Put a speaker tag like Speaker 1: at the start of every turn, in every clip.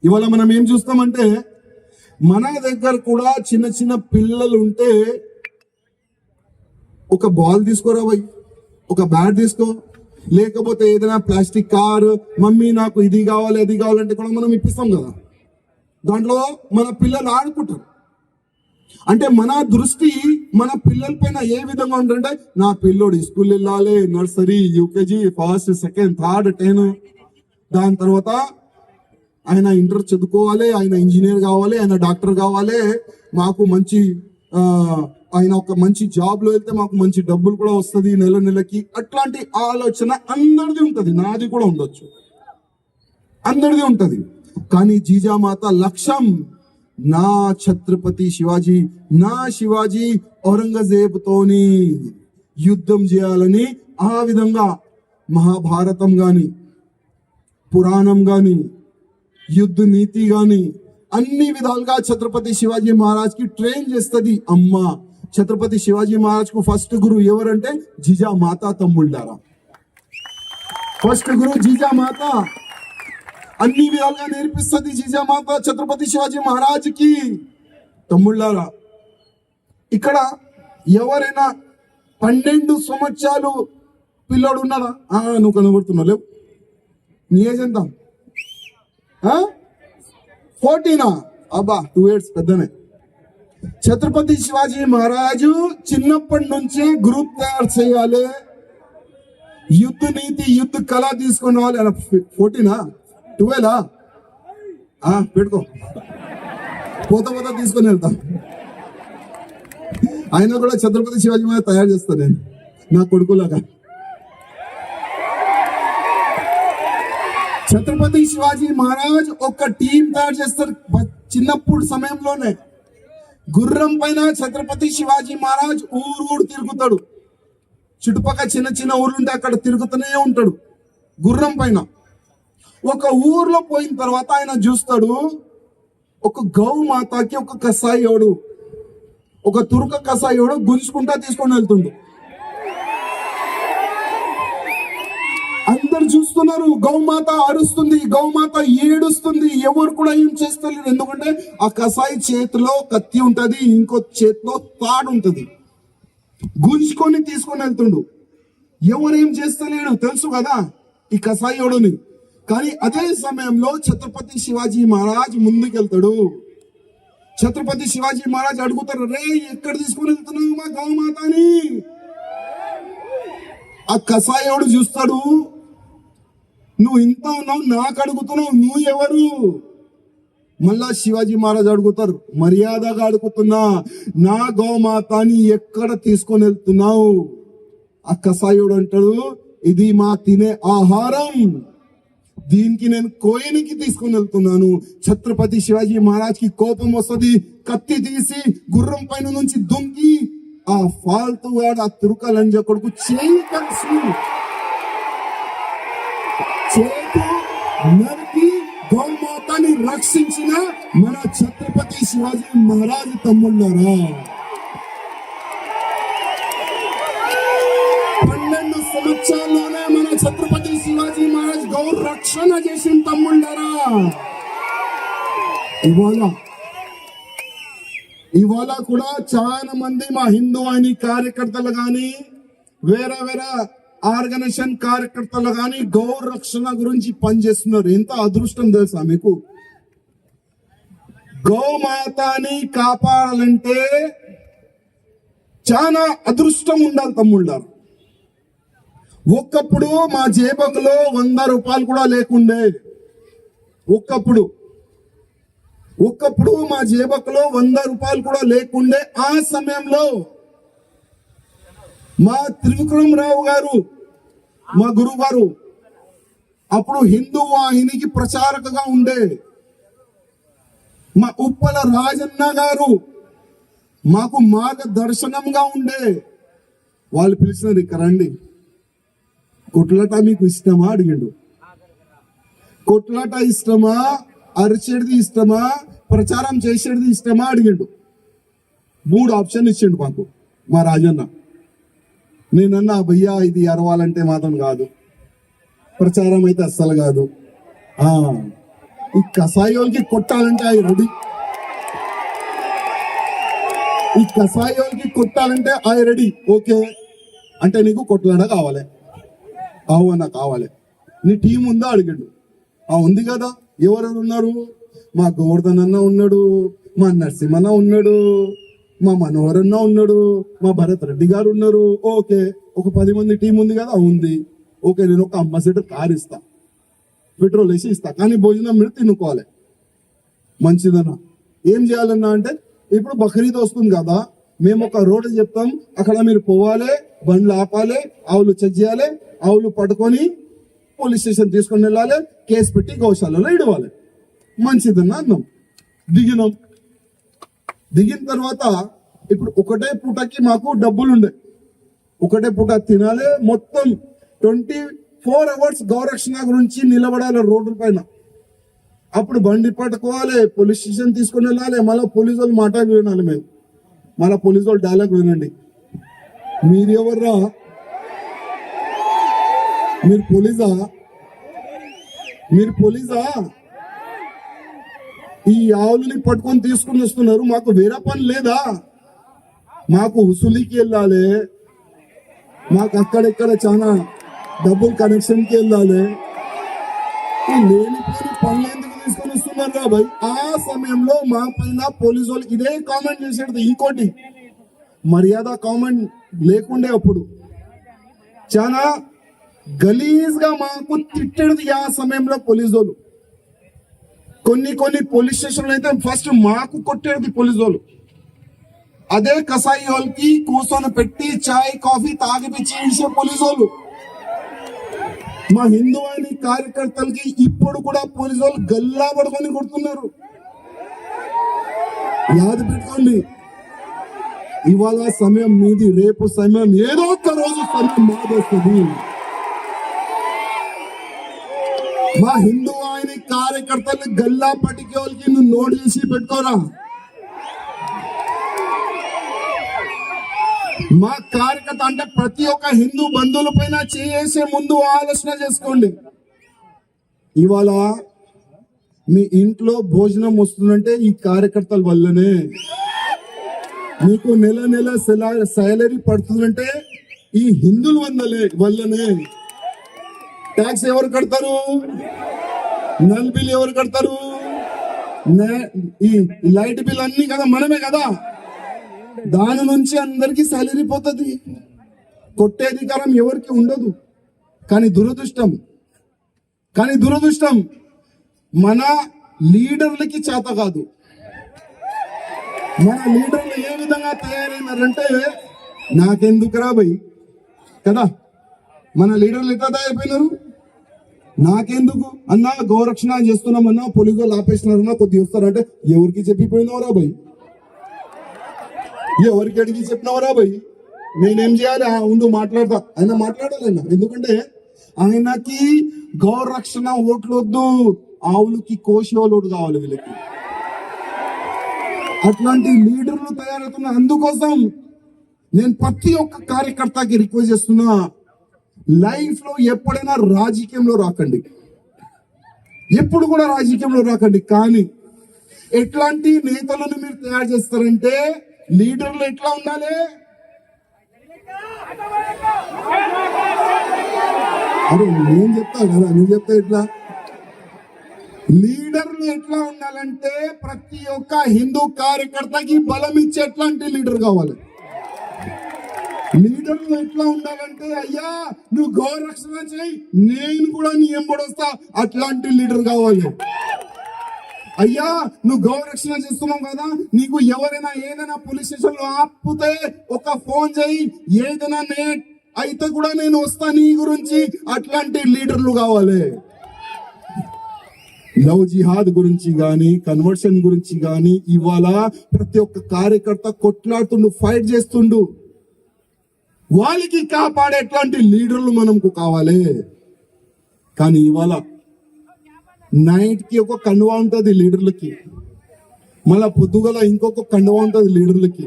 Speaker 1: ఇవాళ మనం ఏం చూస్తామంటే మన దగ్గర కూడా చిన్న చిన్న పిల్లలు ఉంటే ఒక బాల్ తీసుకోరా పోయి, ఒక బ్యాట్ తీసుకో, లేకపోతే ఏదైనా ప్లాస్టిక్ కార్, మమ్మీ నాకు ఇది కావాలి అది కావాలంటే కూడా మనం ఇప్పిస్తాం కదా. దాంట్లో మన పిల్లలు ఆడుకుంటారు. అంటే మన దృష్టి మన పిల్లల పైన ఏ విధంగా ఉంటుందంటే నా పిల్లోడు స్కూల్ వెళ్ళాలి, nursery, UKG, first, second, third, 10, దాని తర్వాత ఆయన ఇంటర్ చదువుకోవాలి, ఆయన ఇంజనీర్ కావాలి, ఆయన డాక్టర్ కావాలి, మాకు మంచి ఆయన ఒక మంచి జాబ్ లో వెళ్తే మాకు మంచి డబ్బులు కూడా వస్తుంది నెల నెలకి. అట్లాంటి ఆలోచన అందరిది ఉంటది, నాది కూడా ఉండొచ్చు, అందరిది ఉంటది. కానీ జీజామాత లక్ష్యం నా ఛత్రపతి శివాజీ, నా శివాజీ ఔరంగజేబ్ తోని యుద్ధం చేయాలని ఆ విధంగా మహాభారతం గాని, పురాణం గాని, యుద్ధ నీతి గాని అన్ని విధాలుగా ఛత్రపతి శివాజీ మహారాజ్ కి ట్రైన్ చేస్తుంది అమ్మ. ఛత్రపతి శివాజీ మహారాజ్ కు ఫస్ట్ గురువు ఎవరంటే జీజామాత తమ్ముళ్ళారా. ఫస్ట్ గురువు జీజామాత, అన్ని విధాలుగా నేర్పిస్తుంది జీజామాత ఛత్రపతి శివాజీ మహారాజ్ కి. తమ్ముళ్ళారా, ఇక్కడ ఎవరైనా 12 సంవత్సరాలు పిల్లోడు ఉన్నారా? నువ్వు కనబడుతున్నావు, లేవు. నీ ఏజ్ ఎంత? 14? అబ్బా, 2 years పెద్దనే. ఛత్రపతి శివాజీ మహారాజు చిన్నప్పటి నుంచే గ్రూప్ తయారు చేయాలి, యుద్ధ నీతి, యుద్ధ కళ తీసుకుని రావాలి. 14, 12? పెట్టుకో, పోత తీసుకొని వెళ్తాం. ఆయన కూడా ఛత్రపతి శివాజీ మహారాజ్ తయారు చేస్తాను నేను నా కొడుకులాగా. ఛత్రపతి శివాజీ మహారాజ్ ఒక టీం తయారు చేస్తారు చిన్నప్పుడు సమయంలోనే. గుర్రం పైన ఛత్రపతి శివాజీ మహారాజ్ ఊరు తిరుగుతాడు. చుట్టుపక్కల చిన్న చిన్న ఊర్లుంటే అక్కడ తిరుగుతూనే ఉంటాడు గుర్రం పైన. ఒక ఊర్లో పోయిన తర్వాత ఆయన చూస్తాడు, ఒక గౌ మాతకి ఒక కసాయోడు, ఒక తుర్క కసాయోడు గుంజుకుంటా తీసుకొని వెళ్తుండు. అందరు చూస్తున్నారు, గౌమాత అరుస్తుంది, గౌమాత ఏడుస్తుంది, ఎవరు కూడా ఏం చేస్తలేరు. ఎందుకంటే ఆ కసాయి చేతిలో కత్తి ఉంటది, ఇంకో చేతిలో తాడు ఉంటది, గుంజుకొని తీసుకొని వెళ్తుండు. ఎవరేం చేస్తలేడు తెలుసు కదా ఈ కసాయోడుని. కానీ అదే సమయంలో ఛత్రపతి శివాజీ మహారాజ్ ముందుకెళ్తాడు. ఛత్రపతి శివాజీ మహారాజ్ అడుగుతారు, రే ఎక్కడ తీసుకొని వెళ్తున్నావు మా గౌమాతని? ఆ కసాయోడు చూస్తాడు, నువ్వు ఇంత ఉన్నావు, నాకు అడుగుతున్నావు, నువ్వు ఎవరు? మళ్ళా శివాజీ మహారాజ్ అడుగుతారు, మర్యాదగా అడుగుతున్నా, నా గోమాతని ఎక్కడ తీసుకొని వెళ్తున్నావు? ఆ కసాయుడు అంటాడు, ఇది మా తినే ఆహారం, దీనికి నేను కోయనికి తీసుకొని వెళ్తున్నాను. ఛత్రపతి శివాజీ మహారాజ్ కి కోపం వస్తుంది, కత్తి తీసి గుర్రం పైన నుంచి దుంకి ఆ ఫాల్తు వాడు, ఆ తురుక లంజ కొడుకు చేతు నరికి గౌమాతని రక్షించిన మన ఛత్రపతి శివాజీ మహారాజ్ తమ్ముళ్ళారా. 12 సంవత్సరాల్లోనే మన ఛత్రపతి శివాజీ మహారాజ్ గౌ రక్షణ చేసిన తమ్ముళ్ళారా. ఇవాళ కూడా చాలా మంది మా హిందూ వాహిని కార్యకర్తలు గాని, వేరే వేరే ఆర్గనైజేషన్ కార్యకర్తలు గాని గౌ రక్షణ గురించి పనిచేస్తున్నారు. ఎంత అదృష్టం తెలుసా మీకు? గౌమాతని కాపాడాలంటే చాలా అదృష్టం ఉండాలి తమ్ముళ్ళారు. ఒక్కప్పుడు మా జేబులో 100 రూపాయలు కూడా లేకుండే. ఒక్కప్పుడు మా జేబులో 100 రూపాయలు కూడా లేకుండే. ఆ సమయంలో మా త్రివిక్రమరావు గారు, మా గురువు గారు, అప్పుడు హిందూ వాహినికి ప్రచారకగా ఉండే. మా ఉప్పల రాజన్న గారు మాకు మార్గదర్శనంగా ఉండే. వాళ్ళు పిలిచినారు, ఇక్కడ రండి, కొట్లాట మీకు ఇష్టమా అడిగిండు. కొట్లాట ఇష్టమా, అరిచేది ఇష్టమా, ప్రచారం చేసేది ఇష్టమా అడిగిండు. 3 ఆప్షన్ ఇచ్చిండు మాకు మా రాజన్న. నేనన్నా, భయ్యా ఇది అరవాలంటే మాత్రం కాదు, ప్రచారం అయితే అస్సలు కాదు, ఈ కసాయోళ్ళకి కొట్టాలంటే అవి రెడీ. ఈ కసాయోళ్ళకి కొట్టాలంటే అవి రెడీ. ఓకే అంటే నీకు కొట్లాడ కావాలి, అవు అన్న కావాలి. నీ టీం ఉందా అడిగాడు. ఉంది కదా. ఎవరెవరు ఉన్నారు? మా గోవర్ధన్ అన్న ఉన్నాడు, మా నరసింహన్న ఉన్నాడు, మా మనోహర్ అన్న ఉన్నాడు, మా భరత్ రెడ్డి గారు ఉన్నారు. ఓకే, ఒక 10 మంది టీం ఉంది కదా. ఉంది. ఓకే, నేను ఒక అంబాసిడర్ కార్ ఇస్తా, పెట్రోల్ వేసి ఇస్తా, కానీ భోజనం మీరు తినుకోవాలి. మంచిదన్నా. ఏం చేయాలన్నా అంటే ఇప్పుడు బక్రీద్ వస్తుంది కదా, మేము ఒక రోడ్ చెప్తాం, అక్కడ మీరు పోవాలి, బండ్లు ఆపాలి, ఆవులు చెక్ చేయాలి, ఆవులు పట్టుకొని పోలీస్ స్టేషన్ తీసుకొని వెళ్ళాలి, కేసు పెట్టి గౌశాలలో ఇడవాలి. మంచిదన్నా అన్నాం. దిగిన తర్వాత ఇప్పుడు ఒకటే పూటకి మాకు డబ్బులు ఉండే, ఒకటే పూట తినాలి. మొత్తం 24 అవర్స్ గౌరక్షణ గురించి నిలబడాలి రోడ్డు పైన. అప్పుడు బండి పట్టుకోవాలి, పోలీస్ స్టేషన్ తీసుకుని వెళ్ళాలి. మళ్ళీ పోలీసు వాళ్ళు మాట వినాలి. మేము మళ్ళీ పోలీసు వాళ్ళు డైలాగ్ వినండి. మీరు ఎవర్రా? మీరు పోలీసా? ఈ ఆవులని పట్టుకొని తీసుకుని వస్తున్నారు, మాకు వేరే పని లేదా? మాకు హుసూలీకి వెళ్ళాలి, మాకు అక్కడెక్కడ చాలా డబ్బులు కనెక్షన్కి వెళ్ళాలి. లేని పనులు ఎందుకు తీసుకొని వస్తున్నారు కాబట్టి ఆ సమయంలో మా పైన పోలీసు వాళ్ళు ఇదే కామెంట్ చేసేది. ఇంకోటి మర్యాద కామెంట్ లేకుండే అప్పుడు చాలా గలీజ్ గా మాకు తిట్టేది ఆ సమయంలో పోలీసు వాళ్ళు. కొన్ని పోలీస్ స్టేషన్లు అయితే ఫస్ట్ మాకు కొట్టేది పోలీసు వాళ్ళు. అదే కసాయి వాళ్ళకి కూర్చొని పెట్టి చాయ్ కాఫీ తాగిపించి ఇచ్చే పోలీసు వాళ్ళు. మా హిందూ వాహిని కార్యకర్తలకి ఇప్పుడు కూడా పోలీసు వాళ్ళు గల్లా పడుకొని కొడుతున్నారు. యాద పెట్టుకోండి, ఇవాళ సమయం మీది, రేపు సమయం ఏదో ఒక రోజు సమయం మాది వస్తుంది. మా హిందూ వాహిని కార్యకర్తలు గల్లా పట్టికే వాళ్ళకి నువ్వు నోట్ చేసి పెట్టుకోరా. మా కార్యకర్త అంటే ప్రతి ఒక్క హిందూ బంధువుల పైన చేసే ముందు ఆలోచన చేసుకోండి. ఇవాళ మీ ఇంట్లో భోజనం వస్తుందంటే ఈ కార్యకర్తల వల్లనే. మీకు నెల సాలరీ పడుతుందంటే ఈ హిందువుల వల్లనే. ట్యాక్స్ ఎవరు కడతారు? నల్ బిల్ ఎవరు కడతారు? ఈ లైట్ బిల్ అన్ని కదా మనమే కదా. దాని నుంచి అందరికి సాలరీ పోతుంది. కొట్టే అధికారం ఎవరికి ఉండదు. కానీ దురదృష్టం మన లీడర్లకి చేత కాదు. మన లీడర్లు ఏ విధంగా తయారైనారంటే నాకెందుకురా భయ్ కదా. మన లీడర్లు ఎట్లా తయారైపోయినారు? నాకెందుకు అన్నా, గౌరక్షణ చేస్తున్నామన్నా, పోలీసు వాళ్ళు ఆపేసినారన్నా, కొద్దిగా వస్తారంటే ఎవరికి చెప్పిపోయినావురా భయ్? ఎవరికి అడిగి చెప్పినవరా భయ్? నేనేం చేయాలి? ఉండు మాట్లాడతా. ఆయన మాట్లాడాలన్నా, ఎందుకంటే ఆయనకి గౌరక్షణ ఓట్లు వద్దు, ఆవులకి కోశోలు ఓటు కావాలి వీళ్ళకి. అట్లాంటి లీడర్లు తయారవుతున్నా. అందుకోసం నేను ప్రతి ఒక్క కార్యకర్తకి రిక్వెస్ట్ చేస్తున్నా, లైఫ్ లో ఎప్పుడైనా రాజకీయంలో రాకండి, ఎప్పుడు కూడా రాజకీయంలో రాకండి. కానీ ఎట్లాంటి నేతలను మీరు తయారు చేస్తారంటే లీడర్లు ఎట్లా ఉండాలి? అరే నేను చెప్తా కదా, నేను చెప్తా ఎట్లా. లీడర్లు ఎట్లా ఉండాలంటే ప్రతి ఒక్క హిందూ కార్యకర్తకి బలం ఇచ్చే ఎట్లాంటి లీడర్ కావాలి. లీడర్లు ఎట్లా ఉండాలంటే అయ్యా నువ్వు గౌరక్షణ చేయి, నేను కూడా నీ ఎంబడొస్తా, అట్లాంటి లీడర్ కావాలి. అయ్యా నువ్వు గౌరక్షణ చేస్తున్నావు కదా, నీకు ఎవరైనా ఏదైనా పోలీస్ స్టేషన్ లో ఆపితే ఒక ఫోన్ చేయి, ఏదైనా అయితే కూడా నేను వస్తా నీ గురించి. అట్లాంటి లీడర్లు కావాలి. లవ్ జిహాద్ గురించి గాని, కన్వర్షన్ గురించి గాని ఇవాళ ప్రతి ఒక్క కార్యకర్త కొట్లాడుతుండు, ఫైట్ చేస్తుండు. వాళ్ళకి కాపాడేట్లాంటి లీడర్లు మనకు కావాలి. కానీ ఇవాళ నైట్ కి ఒక కండువా ఉంటుంది లీడర్లకి, మళ్ళా పొద్దుగల ఇంకొక కండువా ఉంటుంది లీడర్లకి.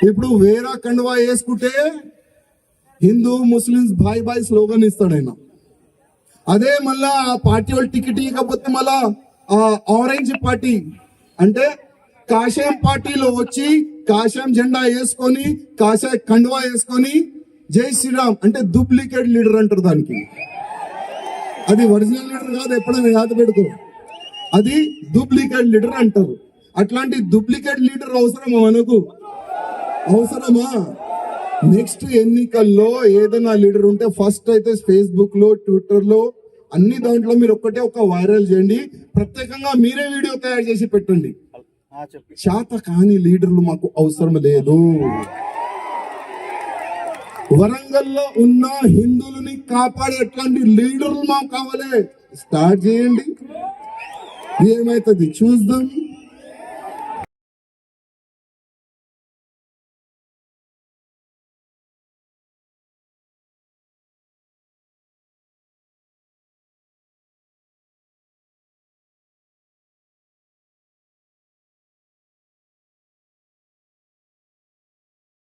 Speaker 1: ఇప్పుడు వేరే కండువా వేసుకుంటే హిందూ ముస్లిమ్స్ బాయ్ స్లోగన్ ఇస్తాడు ఆయన. అదే మళ్ళా ఆ పార్టీ వాళ్ళు టికెట్ ఇవ్వకపోతే మళ్ళా ఆ ఆరెంజ్ పార్టీ అంటే కాషాయం పార్టీలో వచ్చి కాషాయం జెండా వేసుకొని కాషాయ కండువా వేసుకొని జై శ్రీరామ్ అంటే డూప్లికేట్ లీడర్ అంటారు దానికి. అది ఒరిజినల్ లీడర్ కాదు, ఎప్పుడైనా యాద పెడుకో, అది డూప్లికేట్ లీడర్ అంటారు. అట్లాంటి డూప్లికేట్ లీడర్ అవసరమా మనకు? అవసరమా? నెక్స్ట్ ఎన్నికల్లో ఏదైనా లీడర్ ఉంటే ఫస్ట్ అయితే ఫేస్బుక్ లో, ట్విట్టర్ లో, అన్ని దాంట్లో మీరు ఒక వైరల్ చేయండి. ప్రత్యేకంగా మీరే వీడియో తయారు చేసి పెట్టండి. శాత కాని లీడర్లు మాకు అవసరం లేదు. వరంగల్లో ఉన్న హిందువులని కాపాడే ఎట్లాంటి లీడర్లు మాకు కావాలి. స్టార్ట్ చేయండి, ఏమైతుంది చూద్దాం.